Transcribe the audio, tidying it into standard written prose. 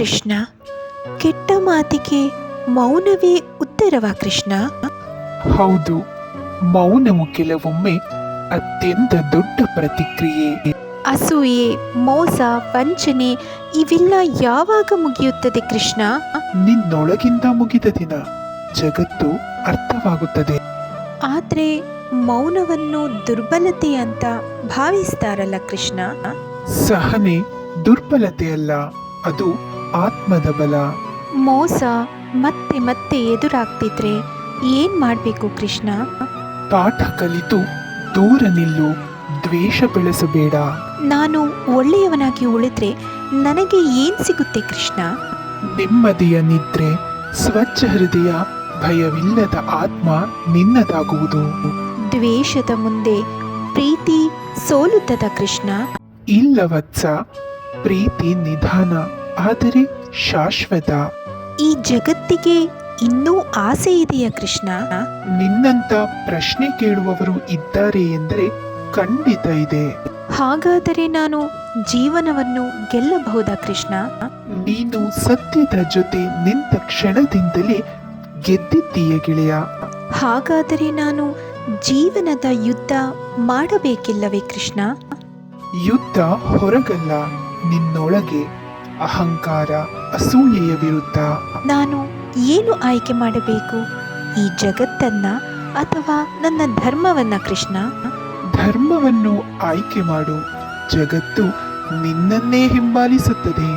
ಕೃಷ್ಣ, ಕೆಟ್ಟ ಮಾತಿಗೆ ಮೌನವೇ ಉತ್ತರವಾ ಕೃಷ್ಣ? ಹೌದು, ಮೌನವು ಕೆಲವೊಮ್ಮೆ ಅತ್ಯಂತ ದೊಡ್ಡ ಪ್ರತಿಕ್ರಿಯೆ. ಅಸೂಯೆ, ಮೋಸ, ವಂಚನೆ ಇವೆಲ್ಲ ಯಾವಾಗ ಮುಗಿಯುತ್ತದೆ ಕೃಷ್ಣ? ನಿನ್ನೊಳಗಿಂದ ಮುಗಿದ ದಿನ ಜಗತ್ತು ಅರ್ಥವಾಗುತ್ತದೆ. ಆದ್ರೆ ಮೌನವನ್ನು ದುರ್ಬಲತೆ ಅಂತ ಭಾವಿಸ್ತಾರಲ್ಲ ಕೃಷ್ಣ? ಸಹನೆ ದುರ್ಬಲತೆಯಲ್ಲ, ಅದು ಆತ್ಮದ ಬಲ. ಮೋಸ ಮತ್ತೆ ಮತ್ತೆ ಎದುರಾಗ್ತಿದ್ರೆ ಏನ್ ಮಾಡ್ಬೇಕು ಕೃಷ್ಣ? ಪಾಠ ಕಲಿತು ದೂರ ನಿಲ್ಲು, ದ್ವೇಷ ಬೆಳೆಸಬೇಡ. ನಾನು ಒಳ್ಳೆಯವನಾಗಿ ಉಳಿದ್ರೆ ನನಗೆ ಏನ್ ಸಿಗುತ್ತೆ ಕೃಷ್ಣ? ನೆಮ್ಮದಿಯ ನಿದ್ರೆ, ಸ್ವಚ್ಛ ಹೃದಯ, ಭಯವಿಲ್ಲದ ಆತ್ಮ ನಿನ್ನದಾಗುವುದು. ದ್ವೇಷದ ಮುಂದೆ ಪ್ರೀತಿ ಸೋಲುತ್ತದ ಕೃಷ್ಣ? ಇಲ್ಲ ವತ್ಸ, ಪ್ರೀತಿ ನಿಧಾನ ಆದರೆ ಶಾಶ್ವತ. ಈ ಜಗತ್ತಿಗೆ ಇನ್ನೂ ಆಸೆ ಇದೆಯಾ ಕೃಷ್ಣ? ನಿನ್ನಂತ ಪ್ರಶ್ನೆ ಕೇಳುವವರು ಇದ್ದಾರೆ ಎಂದರೆ ಖಂಡಿತ ಇದೆ. ಹಾಗಾದರೆ ನಾನು ಜೀವನವನ್ನು ಗೆಲ್ಲಬಹುದಾ ಕೃಷ್ಣ? ನೀನು ಸತ್ಯದ ಜೊತೆ ನಿಂತ ಕ್ಷಣದಿಂದಲೇ ಗೆದ್ದಿದ್ದೀಯ ಗೆಳೆಯ. ಹಾಗಾದರೆ ನಾನು ಜೀವನದ ಯುದ್ಧ ಮಾಡಬೇಕಿಲ್ಲವೇ ಕೃಷ್ಣ? ಯುದ್ಧ ಹೊರಗಲ್ಲ, ನಿನ್ನೊಳಗೆ. ಅಹಂಕಾರ, ಅಸೂಯೆಯ ವಿರುದ್ಧ. ನಾನು ಏನು ಆಯ್ಕೆ ಮಾಡಬೇಕು, ಈ ಜಗತ್ತನ್ನ ಅಥವಾ ನನ್ನ ಧರ್ಮವನ್ನ ಕೃಷ್ಣ? ಧರ್ಮವನ್ನು ಆಯ್ಕೆ ಮಾಡು, ಜಗತ್ತು ನಿನ್ನನ್ನೇ ಹಿಂಬಾಲಿಸುತ್ತದೆ.